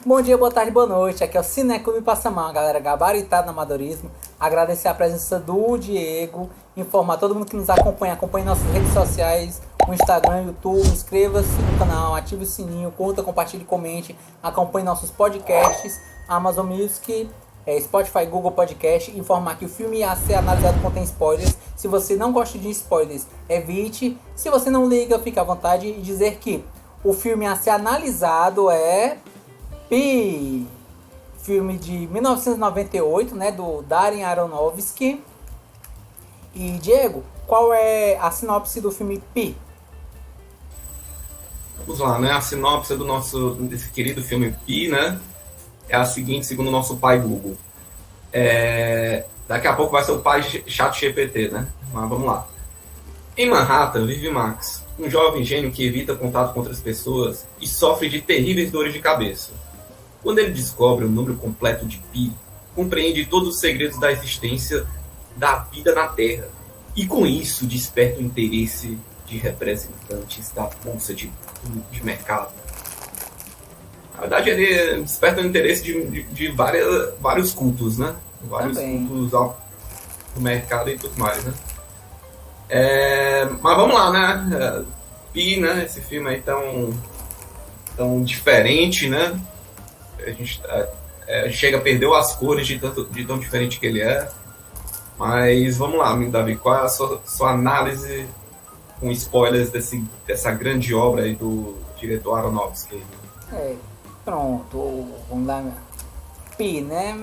Bom dia, boa tarde, boa noite. Aqui é o Cineclube Passamão, galera gabaritada no amadorismo. Agradecer a presença do Diego, informar todo mundo que nos acompanha nossas redes sociais, o Instagram, o YouTube. Inscreva-se no canal, ative o sininho, curta, compartilhe, comente, acompanhe nossos podcasts, Amazon Music, Spotify, Google Podcast. Informar que o filme a ser analisado contém spoilers. Se você não gosta de spoilers, evite. Se você não liga, fique à vontade e dizer que o filme a ser analisado é Pi, filme de 1998, né, do Darren Aronofsky. E Diego, qual é a sinopse do filme Pi? Vamos lá, né? A sinopse desse querido filme Pi, né, é a seguinte, segundo o nosso pai Google. Daqui a pouco vai ser o pai chato GPT, né? Mas vamos lá. Em Manhattan vive Max, um jovem gênio que evita contato com outras pessoas e sofre de terríveis dores de cabeça. Quando ele descobre o número completo de Pi, compreende todos os segredos da existência da vida na Terra. E com isso desperta o interesse de representantes da bolsa de mercado. Na verdade, ele desperta o interesse de vários cultos, né? Vários Também. cultos do mercado e tudo mais, né? Mas vamos lá, né? Pi, né? Esse filme aí tão diferente, né? A gente chega a perder as cores de tão diferente que ele é. Mas vamos lá, Davi, qual é a sua análise com spoilers dessa grande obra aí do diretor Aronofsky? Pronto, vamos lá. Pi, né?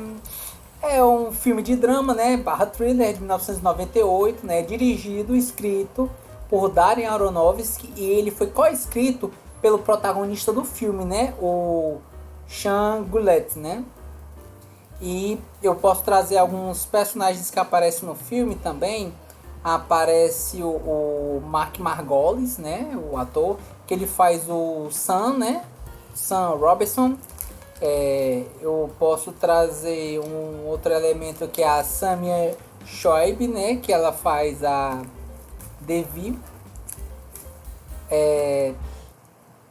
É um filme de drama, né? Barra thriller de 1998, né? Dirigido, escrito por Darren Aronofsky, e ele foi co-escrito pelo protagonista do filme, né? O Sean Gullet, né? E eu posso trazer alguns personagens que aparecem no filme também. Aparece o Mark Margolis, né? O ator, que ele faz o Sam, né? Sam Robinson. Eu posso trazer um outro elemento que é a Samia Shoaib, né? Que ela faz a Devi.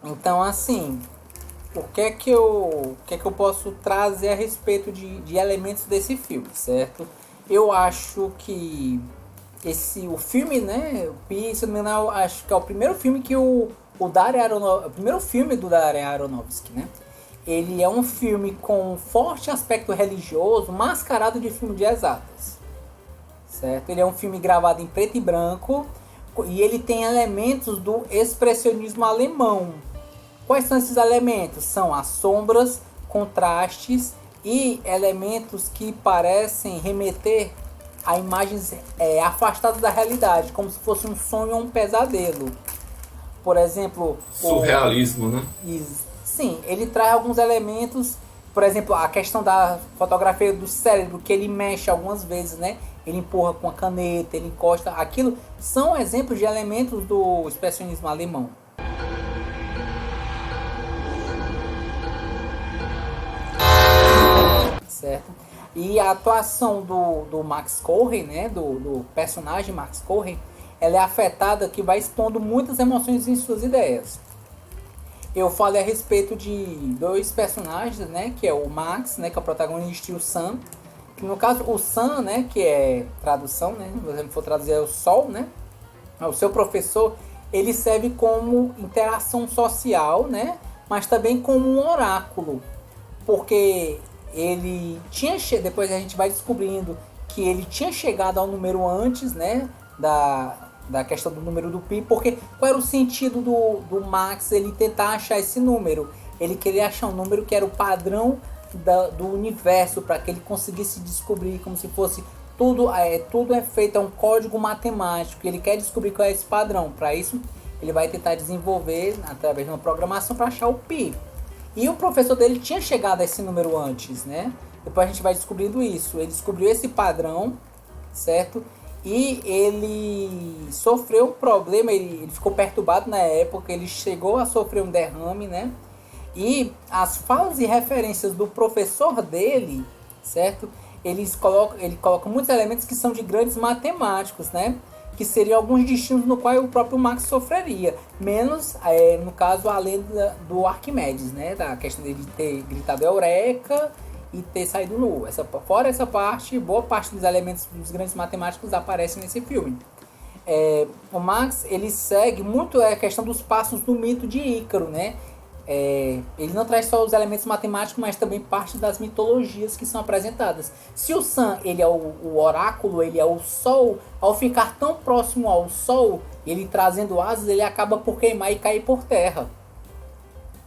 Então, assim, o que é que eu posso trazer a respeito de elementos desse filme, certo? Eu acho que o filme, né, o Pi, se não me engano, acho que é o primeiro filme que o primeiro filme do Darren Aronofsky, né? Ele é um filme com forte aspecto religioso, mascarado de filme de exatas, certo? Ele é um filme gravado em preto e branco e ele tem elementos do expressionismo alemão. Quais são esses elementos? São as sombras, contrastes e elementos que parecem remeter a imagens afastadas da realidade, como se fosse um sonho ou um pesadelo. Por exemplo... Surrealismo, né? Sim, ele traz alguns elementos, por exemplo, a questão da fotografia do cérebro, que ele mexe algumas vezes, né? Ele empurra com a caneta, ele encosta. Aquilo são exemplos de elementos do expressionismo alemão. Certo? E a atuação do Max Corey, né, do personagem Max Corey, ela é afetada, que vai expondo muitas emoções em suas ideias. Eu falei a respeito de dois personagens, né, que é o Max, né, que é o protagonista, e o Sam. Que no caso, o Sam, né, que é tradução, né, se você for traduzir é o Sol, né, é o seu professor, ele serve como interação social, né, mas também como um oráculo, porque ele tinha depois a gente vai descobrindo que ele tinha chegado ao número antes, né, da questão do número do Pi, porque qual era o sentido do Max ele tentar achar esse número? Ele queria achar um número que era o padrão do universo, para que ele conseguisse descobrir, como se fosse tudo é feito, é um código matemático, ele quer descobrir qual é esse padrão. Para isso ele vai tentar desenvolver através de uma programação para achar o Pi. E o professor dele tinha chegado a esse número antes, né? Depois a gente vai descobrindo isso. Ele descobriu esse padrão, certo? E ele sofreu um problema, ele ficou perturbado na época, ele chegou a sofrer um derrame, né? E as falas e referências do professor dele, certo? Ele coloca muitos elementos que são de grandes matemáticos, né? que seriam alguns destinos no qual o próprio Max sofreria, menos, no caso, a lenda do Arquimedes, né, da questão dele ter gritado Eureka e ter saído nu. Fora essa parte, boa parte dos elementos dos grandes matemáticos aparecem nesse filme. O Max, ele segue muito a questão dos passos do mito de Ícaro, né? Ele não traz só os elementos matemáticos, mas também parte das mitologias que são apresentadas. Se o Sun, ele é o oráculo, ele é o Sol, ao ficar tão próximo ao Sol, ele trazendo asas, ele acaba por queimar e cair por terra,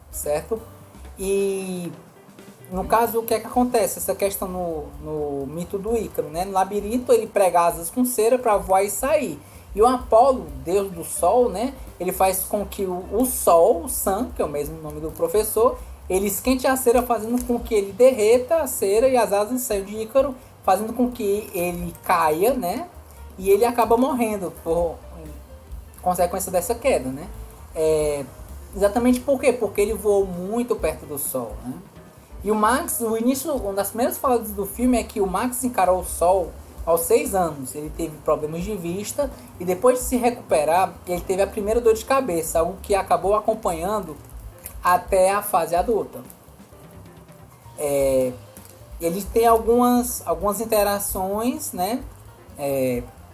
certo? E no caso, o que é que acontece? Essa questão no mito do Ícaro, né? No labirinto, ele prega asas com cera para voar e sair. E o Apolo, deus do sol, né? Ele faz com que o sol, o Sun, que é o mesmo nome do professor, ele esquente a cera, fazendo com que ele derreta a cera e as asas saiam de Ícaro, fazendo com que ele caia, né? E ele acaba morrendo por consequência dessa queda, né? Exatamente por quê? Porque ele voou muito perto do sol, né? E o Max, uma das primeiras falas do filme é que o Max encarou o sol aos 6 anos. Ele teve problemas de vista e depois de se recuperar, ele teve a primeira dor de cabeça, algo que acabou acompanhando até a fase adulta. Ele tem algumas interações, né?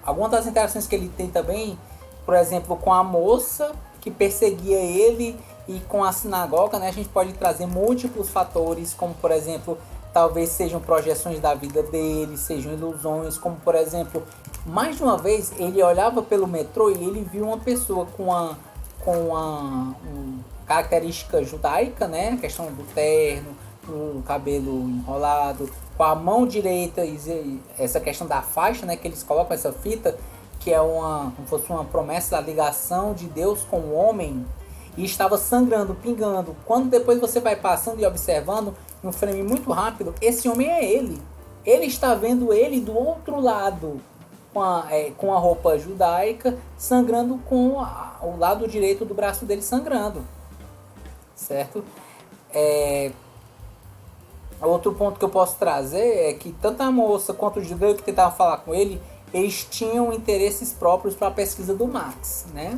Algumas das interações que ele tem também, por exemplo, com a moça que perseguia ele e com a sinagoga, né? A gente pode trazer múltiplos fatores, como por exemplo, talvez sejam projeções da vida dele, sejam ilusões, como por exemplo, mais de uma vez ele olhava pelo metrô e ele viu uma pessoa com uma característica judaica, né? A questão do terno, o cabelo enrolado, com a mão direita, essa questão da faixa, né? Que eles colocam essa fita, que é como fosse uma promessa da ligação de Deus com o homem, e estava sangrando, pingando. Quando depois você vai passando e observando, em um frame muito rápido, esse homem é ele. Ele está vendo ele do outro lado, com a roupa judaica, sangrando, com o lado direito do braço dele sangrando. Certo? Outro ponto que eu posso trazer é que tanto a moça quanto o judeu que tentava falar com ele, eles tinham interesses próprios para a pesquisa do Max, né?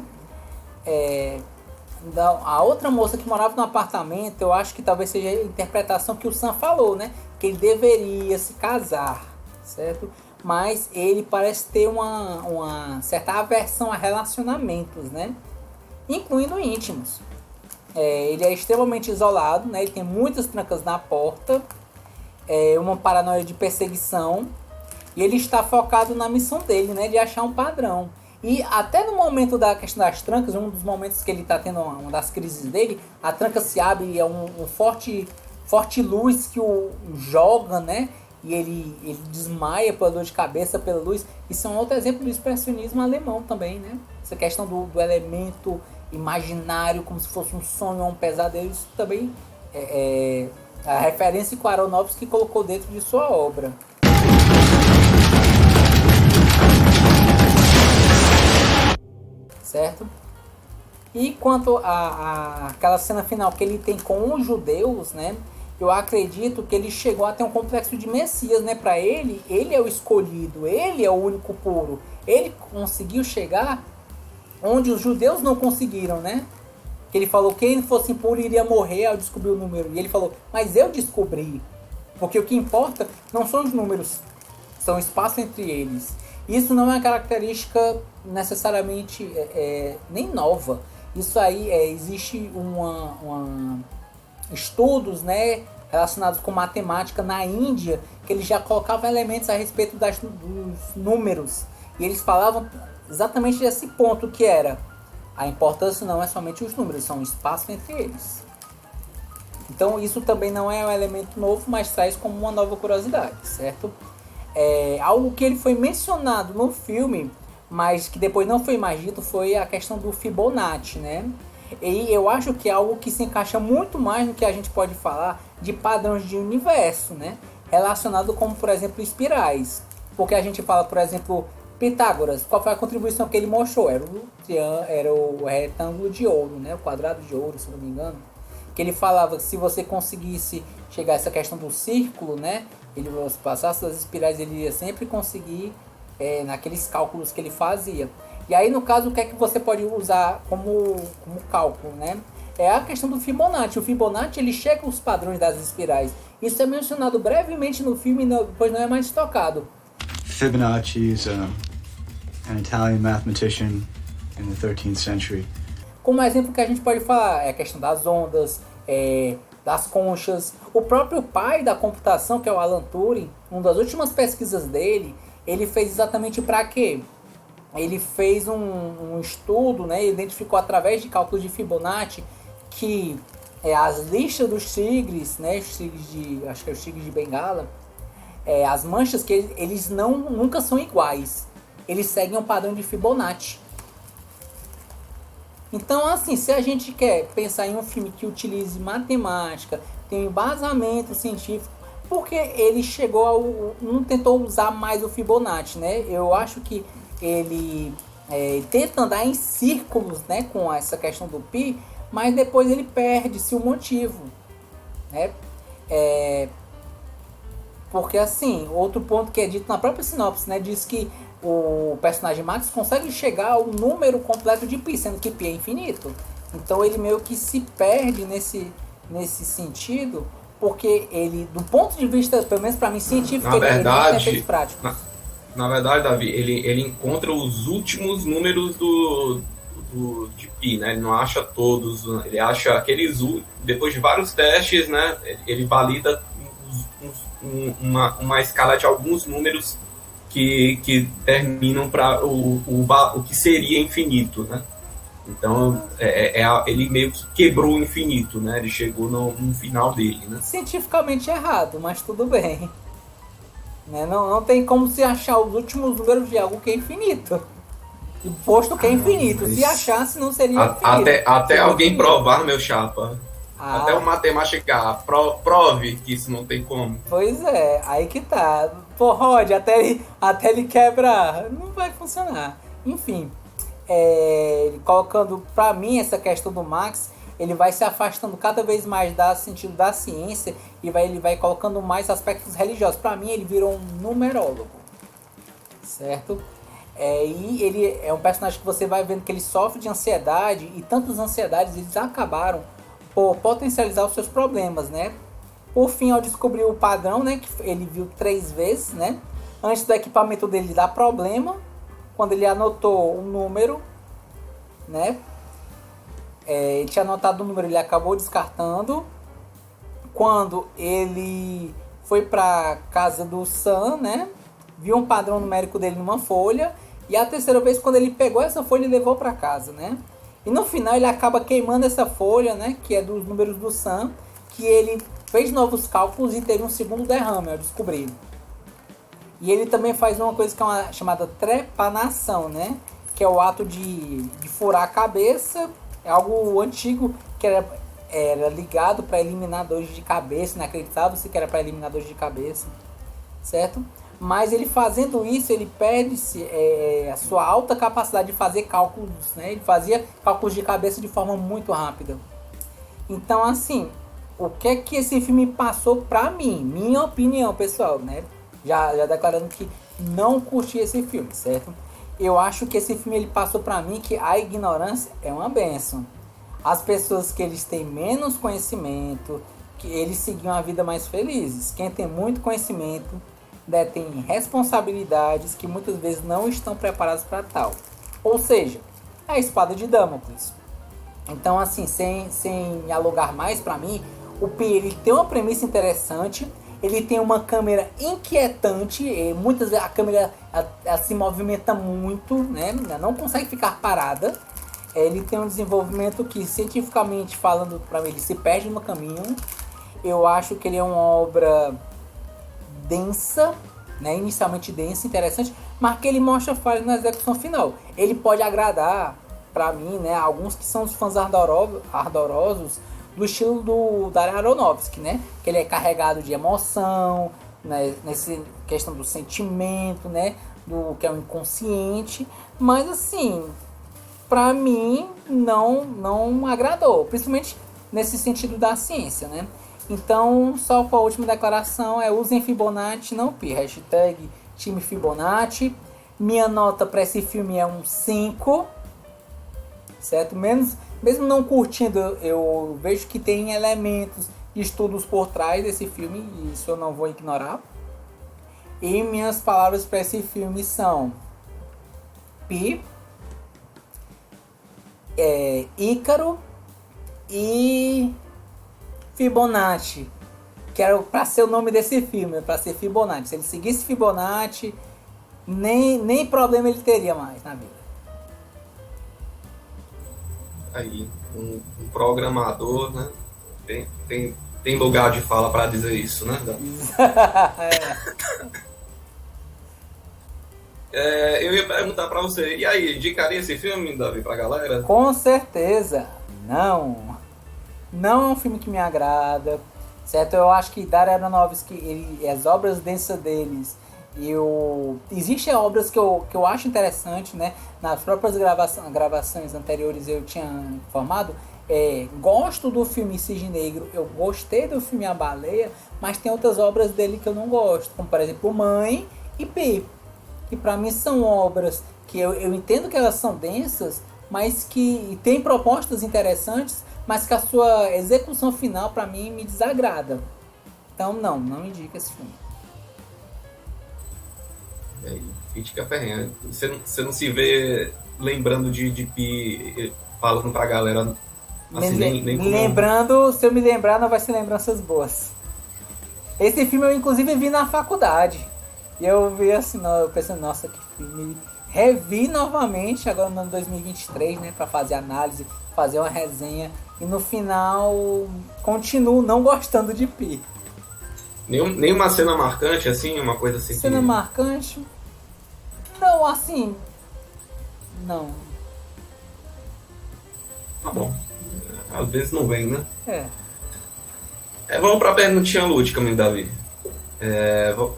A outra moça que morava no apartamento, eu acho que talvez seja a interpretação que o Sam falou, né? Que ele deveria se casar, certo? Mas ele parece ter uma certa aversão a relacionamentos, né? Incluindo íntimos. Ele é extremamente isolado, né? Ele tem muitas trancas na porta, uma paranoia de perseguição, e ele está focado na missão dele, né? De achar um padrão. E até no momento da questão das trancas, um dos momentos que ele está tendo uma das crises dele, a tranca se abre e é um forte luz que o joga, né? E ele desmaia pela dor de cabeça, pela luz. Isso é um outro exemplo do expressionismo alemão também, né? Essa questão do elemento imaginário, como se fosse um sonho ou um pesadelo, isso também é a referência que o Aronofsky colocou dentro de sua obra. Certo? E quanto aquela cena final que ele tem com os judeus, né? Eu acredito que ele chegou a ter um complexo de Messias, né? Para ele é o escolhido, ele é o único puro. Ele conseguiu chegar onde os judeus não conseguiram, né? Que ele falou que quem fosse impuro iria morrer ao descobrir o número. E ele falou, mas eu descobri. Porque o que importa não são os números, são o espaço entre eles. Isso não é uma característica necessariamente nem nova. Isso aí existe estudos, né, relacionados com matemática na Índia, que eles já colocavam elementos a respeito dos números. E eles falavam exatamente desse ponto, que era a importância não é somente os números, são o espaço entre eles. Então isso também não é um elemento novo, mas traz como uma nova curiosidade, certo? Algo que ele foi mencionado no filme, mas que depois não foi mais dito, foi a questão do Fibonacci, né? E eu acho que é algo que se encaixa muito mais no que a gente pode falar de padrões de universo, né? Relacionado como, por exemplo, espirais. Porque a gente fala, por exemplo, Pitágoras, qual foi a contribuição que ele mostrou? Era o retângulo de ouro, né? O quadrado de ouro, se não me engano. Que ele falava que se você conseguisse chegar a essa questão do círculo, né? Ele passasse das espirais, ele ia sempre conseguir naqueles cálculos que ele fazia. E aí, no caso, o que é que você pode usar como cálculo, né? É a questão do Fibonacci. O Fibonacci, ele chega aos padrões das espirais. Isso é mencionado brevemente no filme, depois não é mais tocado. Fibonacci is an Italian mathematician in the 13th century. Como exemplo que a gente pode falar é a questão das ondas, das conchas. O próprio pai da computação, que é o Alan Turing, uma das últimas pesquisas dele, ele fez exatamente para quê? Ele fez um estudo, né, identificou através de cálculos de Fibonacci que as listas dos tigres, né, os tigres acho que é os tigres de Bengala, as manchas que eles nunca são iguais. Eles seguem um padrão de Fibonacci. Então, assim, se a gente quer pensar em um filme que utilize matemática, tem embasamento científico, porque ele não tentou usar mais o Fibonacci, né? Eu acho que ele tenta andar em círculos, né, com essa questão do pi, mas depois ele perde-se o motivo, né? Porque, assim, outro ponto que é dito na própria sinopse, né, diz que o personagem Max consegue chegar ao número completo de pi, sendo que pi é infinito. Então ele meio que se perde nesse sentido, porque ele, do ponto de vista, pelo menos para mim, científico, Na verdade, ele tem efeitos práticos. Na verdade, Davi, ele encontra os últimos números de pi, né? Ele não acha todos, ele acha aqueles, depois de vários testes, né? Ele valida uma escala de alguns números que terminam para o que seria infinito, né? Então, ele meio que quebrou o infinito, né? Ele chegou no final dele, né? Cientificamente errado, mas tudo bem. Né? Não tem como se achar os últimos números de algo que é infinito. Posto que é infinito. Se achasse, não seria infinito. Até alguém provar, meu chapa. Até o matemática prove que isso não tem como. Pois é, aí que tá. Pô, Rod, até ele quebrar, não vai funcionar. Enfim, colocando pra mim essa questão do Max, ele vai se afastando cada vez mais do sentido da ciência e ele vai colocando mais aspectos religiosos. Pra mim, ele virou um numerólogo, certo? E ele é um personagem que você vai vendo que ele sofre de ansiedade, e tantas ansiedades eles acabaram por potencializar os seus problemas, né? Por fim, ao descobrir o padrão, né, que ele viu 3 vezes, né? Antes do equipamento dele dar problema, quando ele anotou um número, né? Ele tinha anotado o número, ele acabou descartando. Quando ele foi para casa do Sam, né? Viu um padrão numérico dele numa folha. E a terceira vez, quando ele pegou essa folha e levou para casa, né? E no final ele acaba queimando essa folha, né? Que é dos números do Sam. Que ele fez novos cálculos e teve um segundo derrame ao descobrir. E ele também faz uma coisa que é chamada trepanação, né? Que é o ato de furar a cabeça. É algo antigo que era ligado para eliminar dores de cabeça. Inacreditável-se que era para eliminar dores de cabeça. Certo? Mas ele fazendo isso, ele perde-se a sua alta capacidade de fazer cálculos, né? Ele fazia cálculos de cabeça de forma muito rápida. Então, assim, o que é que esse filme passou pra mim? Minha opinião, pessoal, né? Já declarando que não curti esse filme, certo? Eu acho que esse filme ele passou pra mim que a ignorância é uma bênção. As pessoas que eles têm menos conhecimento, que eles seguiam a vida mais felizes. Quem tem muito conhecimento detém responsabilidades que muitas vezes não estão preparados para tal. Ou seja, é a espada de Damocles. Então, assim, sem alugar mais, para mim, o Pi ele tem uma premissa interessante, ele tem uma câmera inquietante, muitas vezes a câmera ela se movimenta muito, né? Não consegue ficar parada. Ele tem um desenvolvimento que, cientificamente falando, para mim, ele se perde no caminho. Eu acho que ele é uma obra densa, né? Inicialmente densa, interessante, mas que ele mostra falhas na execução final. Ele pode agradar, para mim, né, alguns que são os fãs ardorosos do estilo do Darren Aronofsky, né? Que ele é carregado de emoção, né? Nessa questão do sentimento, né? Do que é o inconsciente, mas assim, para mim não agradou, principalmente nesse sentido da ciência, né? Então, só com a última declaração usem Fibonacci, não Pi. Hashtag time Fibonacci. Minha nota para esse filme é um 5, certo? Mesmo não curtindo, eu vejo que tem elementos de estudos por trás desse filme, e isso eu não vou ignorar. E minhas palavras para esse filme são Pi, Ícaro e Fibonacci, que era para ser o nome desse filme, para ser Fibonacci. Se ele seguisse Fibonacci, nem problema ele teria mais na vida. Aí, um programador, né? Tem lugar de fala para dizer isso, né? Eu ia perguntar para você, e aí, indicaria esse filme, Davi, pra galera? Com certeza, não. Não é um filme que me agrada, certo? Eu acho que Darren Aronofsky, as obras densas deles, existem obras que eu acho interessante, né? Nas próprias gravações anteriores eu tinha informado. Gosto do filme Cisne Negro, eu gostei do filme A Baleia, mas tem outras obras dele que eu não gosto, como por exemplo Mãe e Pi, que pra mim são obras que eu entendo que elas são densas, mas que tem propostas interessantes, mas que a sua execução final pra mim me desagrada. Então não indica esse filme. Crítica ferrenha. Você não se vê lembrando de Pi, falando pra galera assim, nem como... Lembrando, se eu me lembrar, não vai ser lembranças boas. Esse filme eu inclusive vi na faculdade. E eu vi assim, eu pensei, nossa, que filme. Revi novamente agora no ano 2023, né, pra fazer análise, fazer uma resenha. E no final, continuo não gostando de Pi. Nenhuma cena marcante, assim, uma coisa assim? Cena marcante? Não, assim... Não. Tá bom. Às vezes não vem, né? Vamos pra perguntinha lúdica, meu Davi.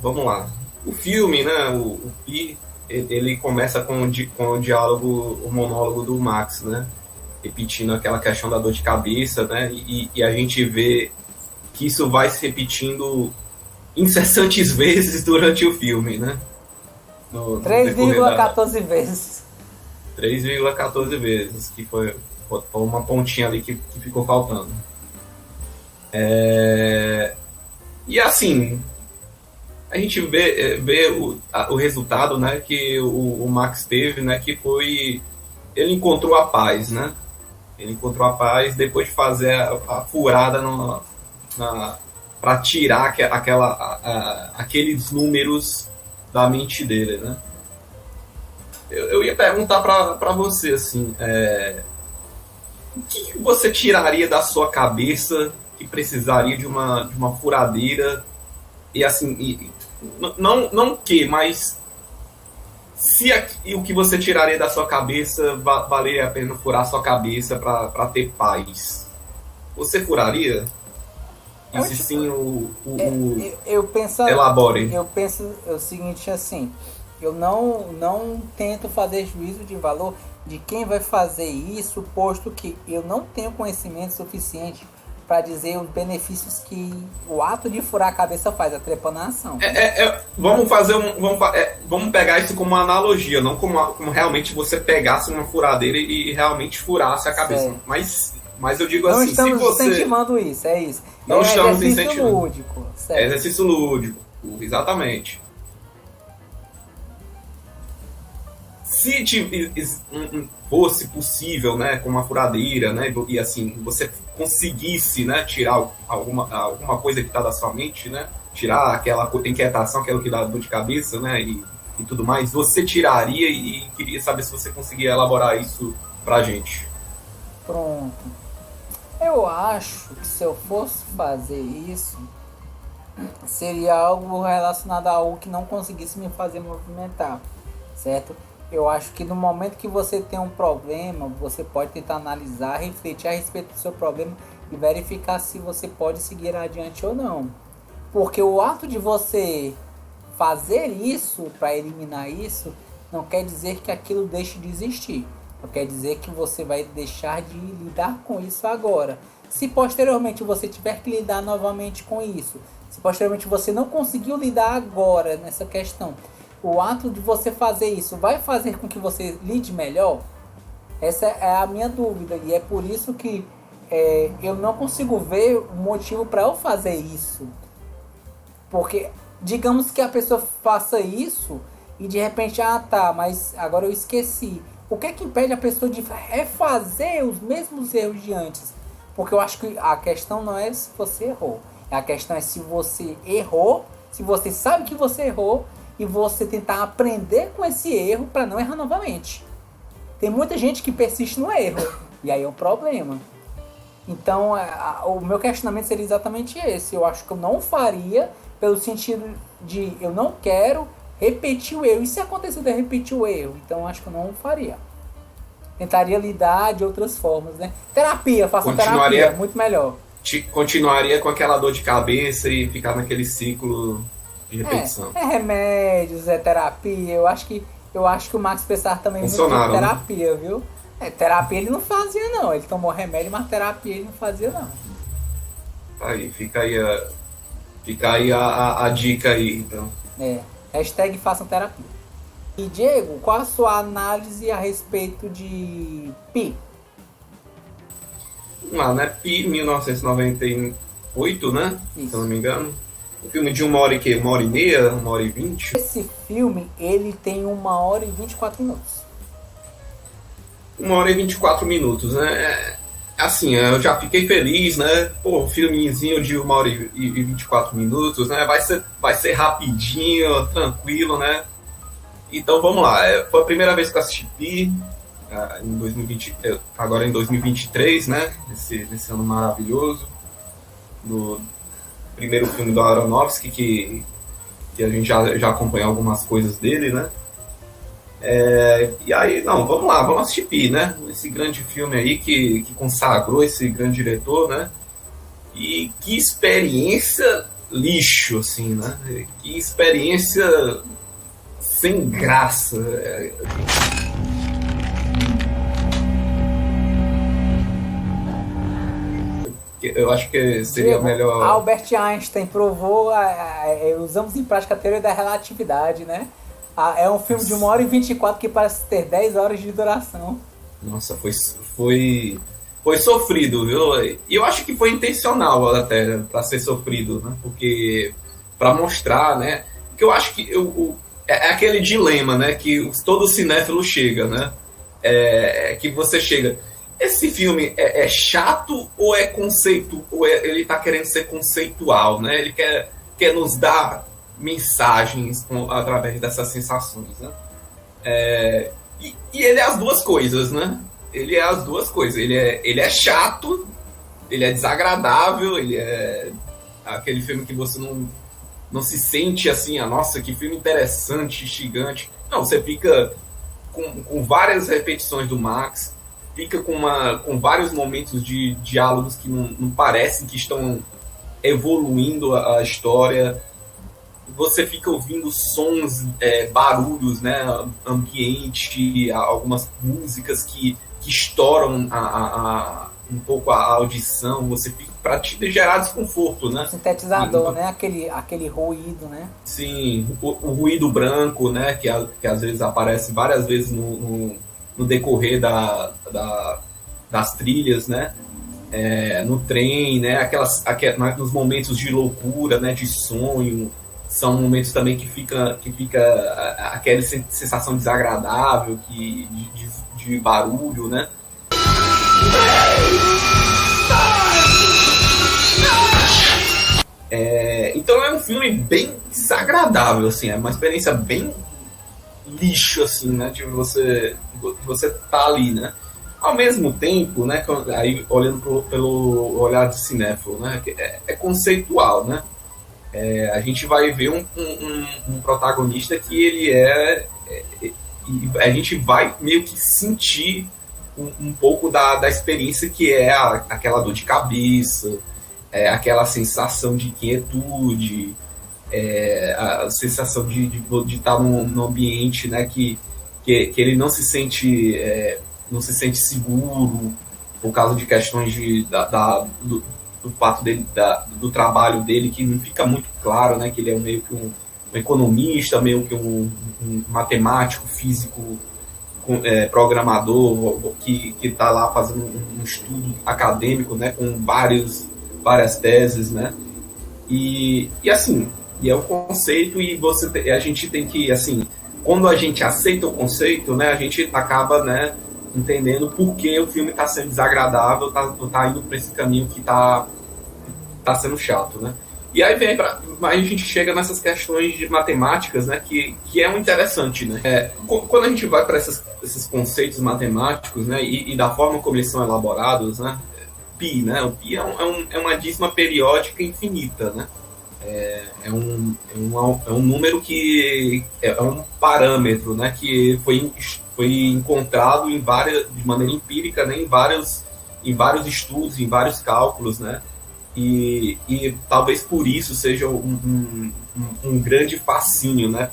Vamos lá. O filme, né, o Pi, ele começa com o diálogo, o monólogo do Max, né? Repetindo aquela questão da dor de cabeça, né? E a gente vê que isso vai se repetindo incessantes vezes durante o filme, né? 3,14 vezes. 3,14 vezes, que foi uma pontinha ali que ficou faltando. E assim, a gente vê o resultado, né, que o Max teve, né, que foi... Ele encontrou a paz, né? Ele encontrou a paz depois de fazer a furada para tirar aqueles números da mente dele, né? Eu ia perguntar para você, assim, o que você tiraria da sua cabeça que precisaria de uma furadeira e assim, não que, mas se o que você tiraria da sua cabeça valeria a pena furar a sua cabeça para ter paz, você furaria? E se sim, elabore. Eu penso o seguinte, assim, eu não tento fazer juízo de valor de quem vai fazer isso, posto que eu não tenho conhecimento suficiente para dizer os benefícios que o ato de furar a cabeça faz, a trepanação. Vamos pegar isso como uma analogia, não como realmente você pegasse uma furadeira e realmente furasse a cabeça. Mas eu digo não assim, estamos se você... incentivando isso, é isso. Não estamos exercício incentivando. lúdico. Certo. Exercício lúdico, exatamente. Se fosse possível, né, com uma furadeira, né, e assim, você conseguisse, né, tirar alguma coisa que está da sua mente, né, tirar aquela inquietação, aquilo que dá dor de cabeça, né, e tudo mais, você tiraria, e queria saber se você conseguia elaborar isso pra gente. Pronto. Eu acho que se eu fosse fazer isso, seria algo relacionado a algo que não conseguisse me fazer movimentar, certo? Eu acho que no momento que você tem um problema, você pode tentar analisar, refletir a respeito do seu problema e verificar se você pode seguir adiante ou não. Porque o ato de você fazer isso para eliminar isso, não quer dizer que aquilo deixe de existir. Não quer dizer que você vai deixar de lidar com isso agora. Se posteriormente você tiver que lidar novamente com isso, se posteriormente você não conseguiu lidar agora nessa questão, o ato de você fazer isso vai fazer com que você lide melhor? Essa é a minha dúvida, e é por isso que eu não consigo ver o motivo para eu fazer isso. Porque, digamos que a pessoa faça isso e de repente, tá, mas agora eu esqueci. O que é que impede a pessoa de refazer os mesmos erros de antes? Porque eu acho que a questão não é se você errou. A questão é se você errou, se você sabe que você errou e você tentar aprender com esse erro para não errar novamente. Tem muita gente que persiste no erro e aí é um problema. Então, o meu questionamento seria exatamente esse. Eu acho que eu não faria pelo sentido de eu não quero repetir o erro. E se acontecer de repetir o erro? Então, eu acho que eu não faria. Tentaria lidar de outras formas, né? Terapia, faça terapia, muito melhor. Continuaria com aquela dor de cabeça e ficar naquele ciclo de repetição. Remédios, terapia. Eu acho que o Max Pessar também muito terapia, né? Viu? Terapia ele não fazia, não. Ele tomou remédio, mas terapia ele não fazia, não. Aí, fica aí a dica aí, então. Hashtag façam terapia. E, Diego, qual a sua análise a respeito de Pi? Vamos lá, né? Pi, 1998, né? Isso. Se eu não me engano. Um filme de 1 hora e quê? 1h30? 1h20? Esse filme, ele tem 1h24. 1h24, né? Assim, eu já fiquei feliz, né? Pô, um filmezinho de 1h24, né? Vai ser rapidinho, tranquilo, né? Então vamos lá. Foi a primeira vez que eu assisti Pi, em 2020, agora em 2023, né? Nesse ano maravilhoso. Do primeiro filme do Aronofsky, que a gente já acompanha algumas coisas dele, né? E aí, vamos lá, vamos assistir Pi, né? Esse grande filme aí que consagrou esse grande diretor, né? E que experiência lixo, assim, né? Que experiência sem graça. Eu acho que seria melhor... Albert Einstein provou, usamos em prática a teoria da relatividade, né? É um filme de 1h24 que parece ter 10 horas de duração. Nossa, foi sofrido, viu? E eu acho que foi intencional até para ser sofrido, né? Porque para mostrar, né? Porque eu acho que é aquele dilema, né? Que todo cinéfilo chega, né? Que você chega. Esse filme é chato ou é conceito? Ou ele tá querendo ser conceitual, né? Ele quer nos dar mensagens através dessas sensações, né? E ele é as duas coisas, né? Ele é as duas coisas. Ele é chato, ele é desagradável, ele é aquele filme que você não se sente assim, nossa, que filme interessante, instigante. Não, você fica com várias repetições do Max, fica com vários momentos de diálogos que não parecem que estão evoluindo a história. Você fica ouvindo sons, barulhos, né, ambiente, algumas músicas que estouram um pouco a audição. Você fica para te gerar desconforto, né? Sintetizador, né? Aquele ruído, né? Sim, o ruído branco, né? Que às vezes aparece várias vezes no decorrer das trilhas, né? No trem, né? Nos momentos de loucura, né? De sonho. São momentos também que fica aquela sensação desagradável de barulho, né? Então é um filme bem desagradável, assim, é uma experiência bem lixo, assim, né? De você tá ali, né? Ao mesmo tempo, né? Aí olhando pelo olhar de cinéfilo, né? É conceitual, né? A gente vai ver um protagonista que ele a gente vai meio que sentir um pouco da experiência que é aquela dor de cabeça, aquela sensação de quietude, a sensação de estar num ambiente, né, que ele não se sente seguro por causa de questões do fato dele, do trabalho dele, que não fica muito claro, né, que ele é meio que um economista, meio que um matemático, físico, programador, que está lá fazendo um estudo acadêmico, né, com várias teses, né, e assim, e é o conceito, e a gente tem que, assim, quando a gente aceita o conceito, né, a gente acaba, né, entendendo por que o filme está sendo desagradável, tá indo para esse caminho que tá sendo chato, né. E aí aí a gente chega nessas questões de matemáticas, né, que é um interessante, né. Quando a gente vai para esses conceitos matemáticos, né, e da forma como eles são elaborados, né, Pi, né, o Pi é uma dízima periódica infinita, né. É um número que é um parâmetro, né, que foi encontrado de maneira empírica, né, em vários estudos, em vários cálculos, né, e talvez por isso seja um grande fascínio, né,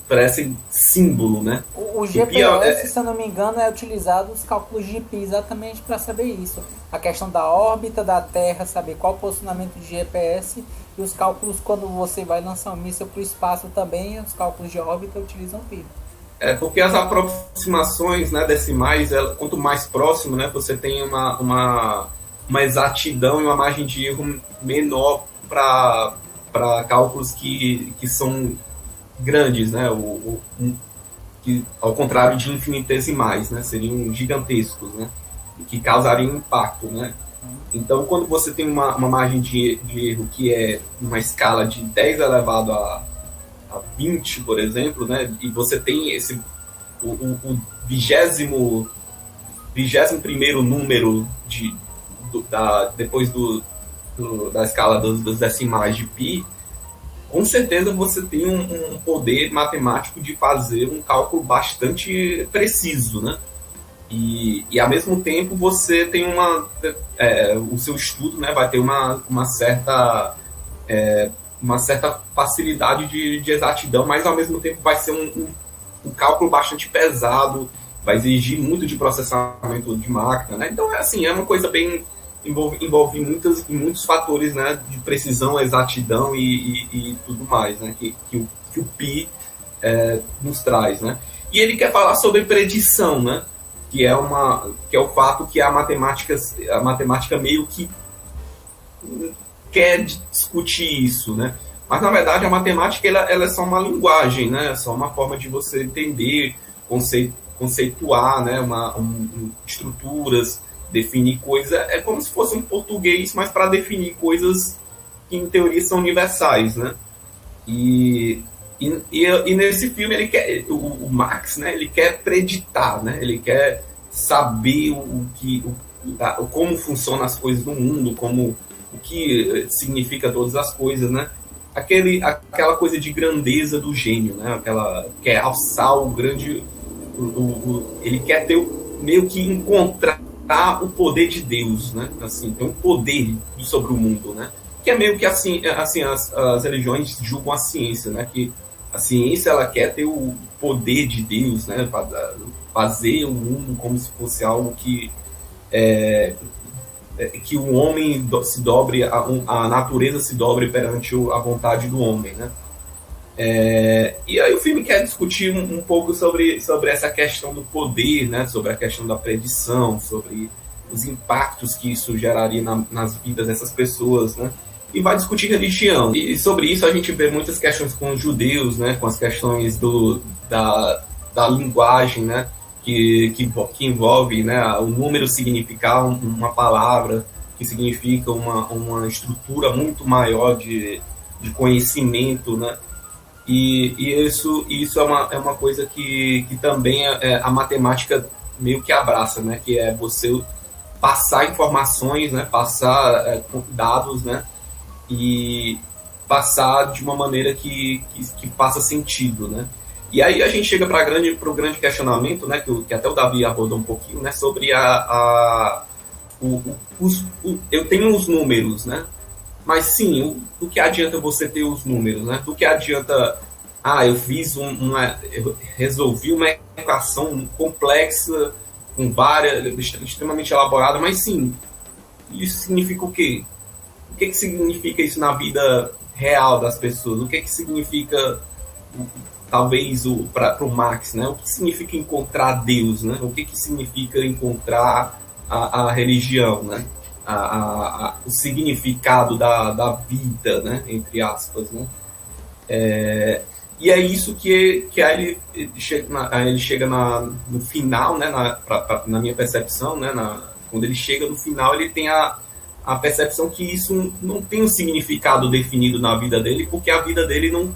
para esse símbolo, né. O GPS, se eu não me engano, é utilizado os cálculos de Pi exatamente para saber isso. A questão da órbita da Terra, saber qual o posicionamento de GPS, e os cálculos quando você vai lançar um míssil para o espaço também, os cálculos de órbita utilizam Pi. Porque as aproximações, né, decimais, quanto mais próximo, né, você tem uma exatidão e uma margem de erro menor para cálculos que são grandes, né, que, ao contrário de infinitesimais, né, seriam gigantescos, né, que causariam impacto, né. Então, quando você tem uma margem de erro que é uma escala de 10 elevado a 20, por exemplo, né, e você tem o 21º número depois da escala dos decimais de Pi, com certeza você tem um poder matemático de fazer um cálculo bastante preciso, né? E ao mesmo tempo você tem o seu estudo, né, vai ter uma certa facilidade de exatidão, mas ao mesmo tempo vai ser um cálculo bastante pesado, vai exigir muito de processamento de máquina, né? Então é uma coisa bem envolve muitos fatores, né, de precisão, exatidão e tudo mais, né, que o Pi nos traz, né? E ele quer falar sobre predição, né? Que é o fato que a matemática meio que quer discutir isso, né? Mas na verdade a matemática ela é só uma linguagem, né? É só uma forma de você entender, conceituar, né? Estruturas, definir coisas. É como se fosse um português, mas para definir coisas que em teoria são universais, né? E nesse filme o Max, né? Ele quer preditar, né? Ele quer saber como funcionam as coisas no mundo, o que significa todas as coisas, né? Aquela coisa de grandeza do gênio, né? Quer alçar o grande... ele quer meio que encontrar o poder de Deus, né? Assim, tem um poder sobre o mundo, né? Que é meio que assim as religiões julgam a ciência, né? Que a ciência ela quer ter o poder de Deus, né? Fazer o mundo como se fosse algo que o homem se dobre, a natureza se dobre perante a vontade do homem, né? E aí o filme quer discutir um pouco sobre essa questão do poder, né? Sobre a questão da predição, sobre os impactos que isso geraria nas vidas dessas pessoas, né? E vai discutir religião. E sobre isso a gente vê muitas questões com os judeus, né? Com as questões da linguagem, né? Que envolve, né, o número significar uma palavra, que significa uma estrutura muito maior de conhecimento, né? E isso é uma coisa que também a matemática meio que abraça, né? Que é você passar informações, né? Passar dados, né? E passar de uma maneira que faça sentido, né? E aí a gente chega para o grande questionamento, né, que até o Davi abordou um pouquinho, né, sobre eu tenho os números, né? Mas sim, do que adianta você ter os números, né? Do que adianta, eu resolvi uma equação complexa, com extremamente elaborada, mas sim, isso significa o quê? O que significa isso na vida real das pessoas. O que significa, talvez, para o Max, né? O que significa encontrar Deus, né? O que significa encontrar a religião, né? O significado da vida, né? Entre aspas, né? E é isso que aí ele chega no final, né? Na minha percepção, né? Quando ele chega no final, ele tem a percepção que isso não tem um significado definido na vida dele, porque a vida dele não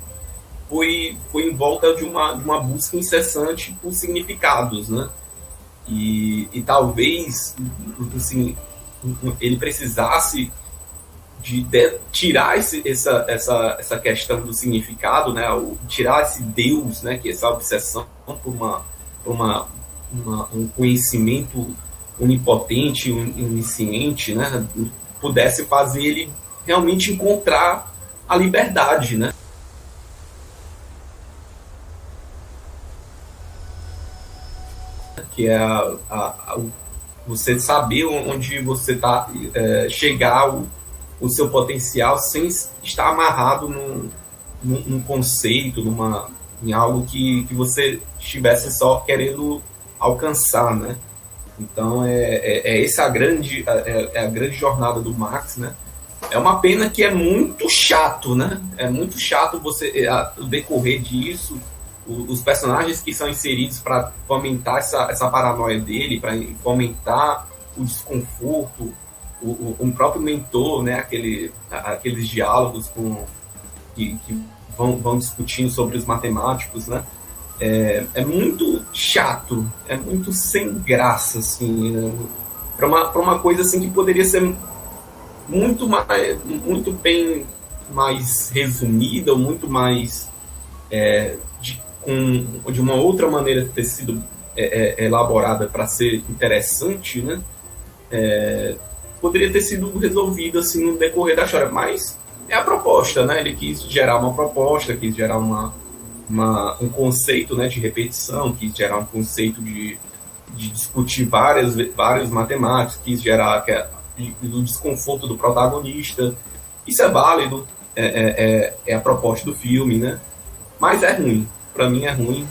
foi em volta de uma busca incessante por significados, né? E talvez, assim, ele precisasse de tirar essa questão do significado, né? Tirar esse Deus, né? Que é essa obsessão por um conhecimento onipotente, onisciente, né? Pudesse fazer ele realmente encontrar a liberdade, né? Que é você saber onde você está, chegar o seu potencial sem estar amarrado num conceito, em algo que você estivesse só querendo alcançar, né? Então essa a grande jornada do Max, né? É uma pena que é muito chato, né? É muito chato você o decorrer disso, os personagens que são inseridos para fomentar essa paranoia dele, para fomentar o desconforto, o próprio mentor, né? Aqueles diálogos que vão discutindo sobre os matemáticos, né? É muito chato, é muito sem graça, assim, né? Para uma coisa assim que poderia ser muito bem mais resumida, ou muito mais de uma outra maneira ter sido elaborada para ser interessante, né? Poderia ter sido resolvido assim no decorrer da história, mas é a proposta, né? Ele quis gerar uma proposta, quis gerar um conceito, né, de repetição, quis gerar um conceito de discutir vários matemáticos, quis gerar o desconforto do protagonista. Isso é válido, é a proposta do filme, né? Mas é ruim, para mim é ruim.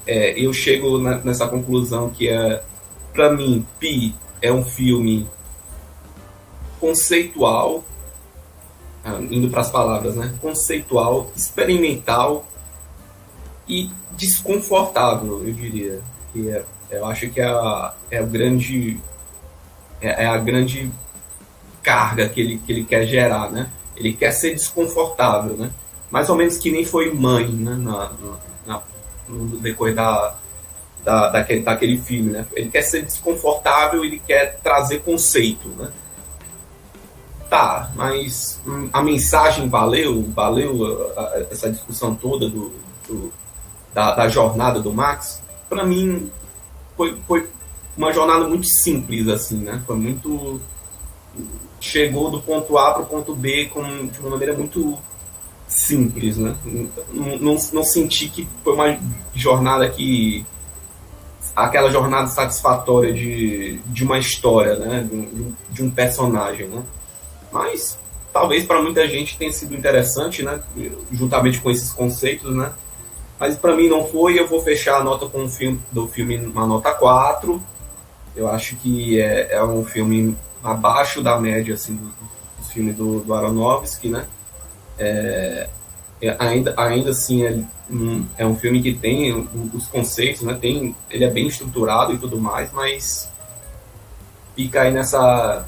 Eu chego nessa conclusão que para mim, Pi é um filme conceitual, indo para as palavras, né? Conceitual, experimental e desconfortável, eu diria. Eu acho que é a grande carga que ele quer gerar, né? Ele quer ser desconfortável, né? Mais ou menos que nem foi Mãe, né? No decorrer daquele filme, né? Ele quer ser desconfortável, ele quer trazer conceito, né? Tá, mas a mensagem valeu essa discussão toda da jornada do Max? Para mim foi uma jornada muito simples, assim, né? Foi muito... Chegou do ponto A para o ponto B de uma maneira muito simples, né? Não senti que foi uma jornada aquela jornada satisfatória de uma história, né? De um personagem, né? Mas talvez para muita gente tenha sido interessante, né? Juntamente com esses conceitos, né? Mas para mim não foi. Eu vou fechar a nota do filme uma nota 4. Eu acho que é um filme abaixo da média, assim, dos filmes do Aronofsky, né? Ainda assim é um filme que tem os conceitos, né? Ele é bem estruturado e tudo mais, mas fica aí nessa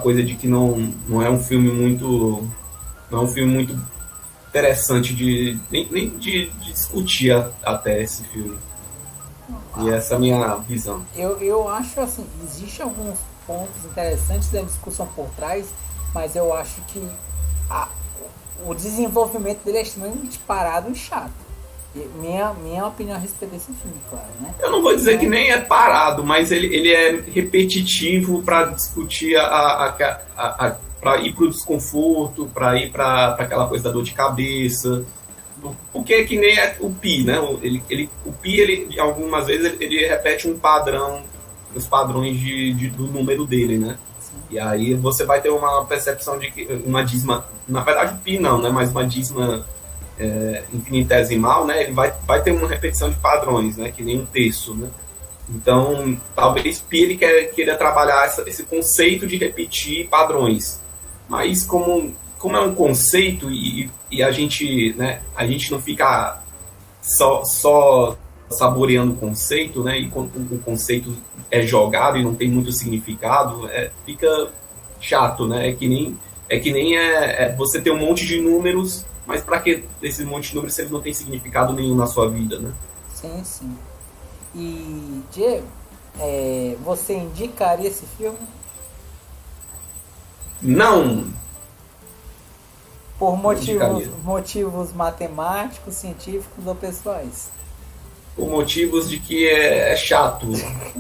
coisa de que não é um filme muito interessante nem de discutir até esse filme. E essa é a minha visão. Eu acho assim, existem alguns pontos interessantes da discussão por trás, mas eu acho que o desenvolvimento dele é extremamente parado e chato. Minha opinião a respeito desse filme, claro, né? Eu não vou dizer que nem é parado, mas ele é repetitivo para discutir para ir para o desconforto, para ir para aquela coisa da dor de cabeça. Porque que nem o Pi, né? O Pi, algumas vezes, ele repete um padrão, os padrões do número dele, né? E aí você vai ter uma percepção de que uma dízima, na verdade o pi não, né, mas uma dízima infinitesimal, né, ele vai ter uma repetição de padrões, né, que nem um terço, né. Então, talvez pi ele queira trabalhar esse conceito de repetir padrões. Mas como é um conceito e a gente, né, a gente não fica só saboreando o conceito, né, e o conceito é jogado e não tem muito significado, fica chato, né, é que nem você ter um monte de números, mas para que esse monte de números se eles não têm significado nenhum na sua vida, né? Sim, sim. E, Diego, você indicaria esse filme? Não. Por motivos matemáticos, científicos ou pessoais? Por motivos de que é chato,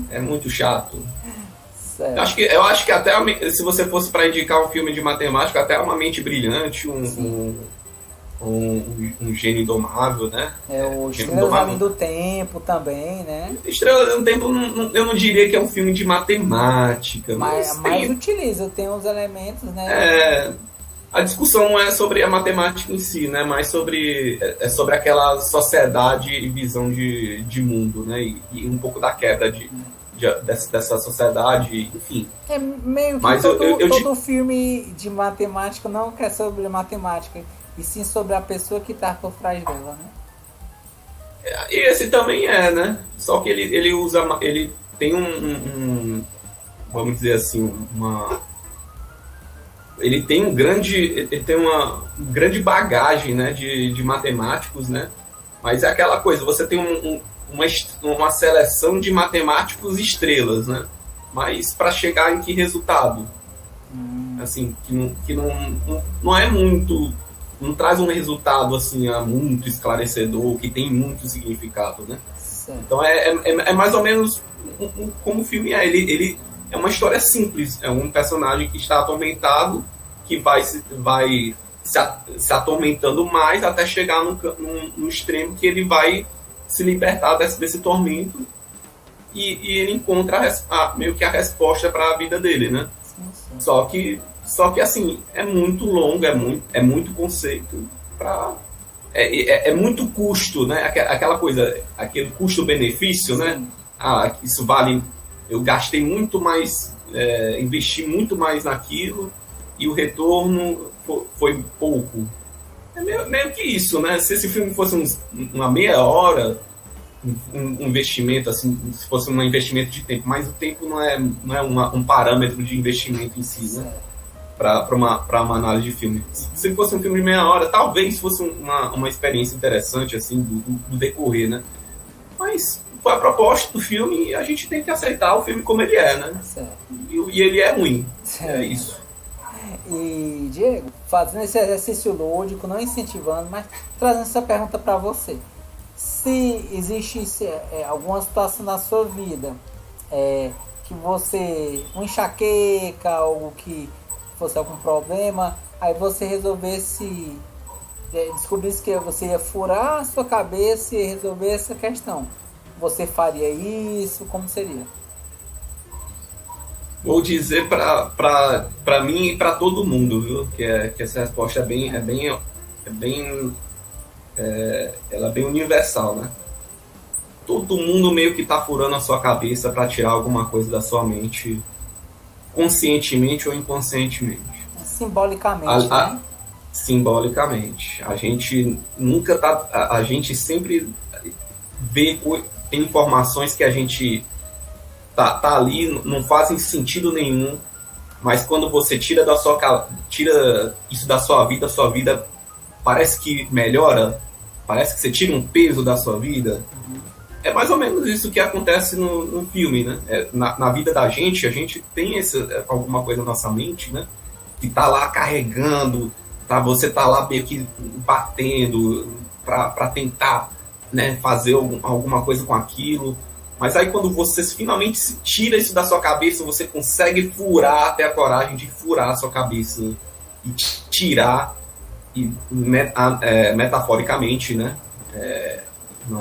é muito chato. Certo. Eu acho que até se você fosse para indicar um filme de matemática, até Uma Mente Brilhante, um gênio indomável, né? O Estrelas Além do Tempo também, né? Estrelas Além do Tempo, eu não diria que é um filme de matemática. Mas utiliza, tem uns elementos, né? A discussão não é sobre a matemática em si, né? Mas sobre aquela sociedade e visão de mundo, né? E um pouco da quebra dessa sociedade, enfim. É meio que mas todo filme de matemática não é sobre matemática, e sim sobre a pessoa que está por trás dela, né? E esse também né? Só que ele tem vamos dizer assim, ele tem uma grande bagagem, né, de matemáticos, né? Mas é aquela coisa, você tem uma seleção de matemáticos estrelas, né? Mas para chegar em que resultado? Assim, que não é muito, não traz um resultado assim muito esclarecedor, que tem muito significado, né? Certo. Então é mais ou menos como o filme é. Ele é uma história simples, é um personagem que está atormentado, que vai se atormentando mais até chegar num extremo que ele vai se libertar desse tormento e ele encontra meio que a resposta para a vida dele, né? Sim. Só que assim, é muito longo, é muito conceito, é muito custo, né? Aquela coisa, aquele custo-benefício, né? Isso vale, eu gastei muito mais, investi muito mais naquilo e o retorno foi pouco. É meio que isso, né? Se esse filme fosse uma meia hora, um investimento, assim, se fosse um investimento de tempo, mas o tempo não é um parâmetro de investimento em si, né? Para uma análise de filme. Se fosse um filme de meia hora, talvez fosse uma experiência interessante, assim, do decorrer, né? Mas foi a proposta do filme e a gente tem que aceitar o filme como ele é, né? E ele é ruim. É isso. E, Diego, fazendo esse exercício lúdico, não incentivando, mas trazendo essa pergunta para você. Se existe alguma situação na sua vida que você, uma enxaqueca, algo que fosse algum problema, aí você resolvesse, descobrisse que você ia furar a sua cabeça e resolver essa questão, você faria isso? Como seria? Vou dizer para mim e para todo mundo, viu? Que essa resposta ela é bem universal, né? Todo mundo meio que tá furando a sua cabeça para tirar alguma coisa da sua mente, conscientemente ou inconscientemente. Simbolicamente, né? Simbolicamente. A gente sempre vê, tem informações que a gente tá ali, não fazem sentido nenhum, mas quando você tira isso da sua vida parece que melhora, parece que você tira um peso da sua vida. É mais ou menos isso que acontece no filme, né? Na vida da gente, a gente tem alguma coisa na nossa mente, né? Que tá lá carregando, você tá lá meio que batendo para tentar, né, fazer alguma coisa com aquilo. Mas aí quando você finalmente tira isso da sua cabeça, você consegue ter a coragem de furar a sua cabeça e tirar, metaforicamente, né?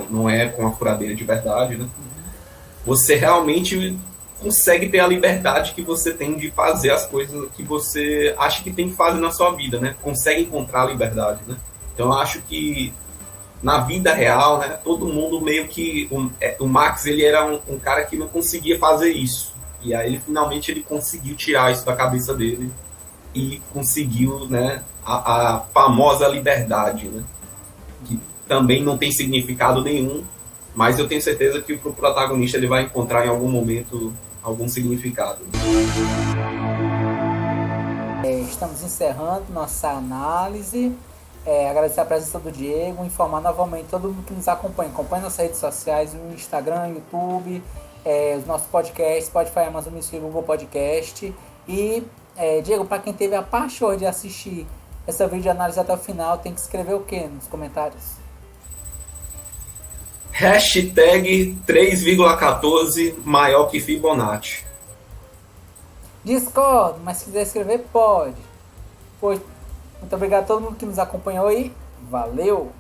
Não é com a furadeira de verdade, né? Você realmente consegue ter a liberdade que você tem de fazer as coisas que você acha que tem que fazer na sua vida, né? Consegue encontrar a liberdade, né? Então eu acho que na vida real, né, todo mundo meio que... O Max, ele era um cara que não conseguia fazer isso. E aí, finalmente, ele conseguiu tirar isso da cabeça dele e conseguiu, né, a famosa liberdade, né? Que também não tem significado nenhum, mas eu tenho certeza que pro protagonista ele vai encontrar em algum momento algum significado. Estamos encerrando nossa análise. Agradecer a presença do Diego, informar novamente todo mundo que nos acompanha. Acompanhe nossas redes sociais, no Instagram, YouTube, os nossos podcasts, Spotify, Amazon Music, Google Podcast. E, Diego, para quem teve a paixão de assistir essa vídeo de análise até o final, tem que escrever o que nos comentários? Hashtag 3,14 maior que Fibonacci. Discordo, mas se quiser escrever, pode. Pois, muito obrigado a todo mundo que nos acompanhou e valeu!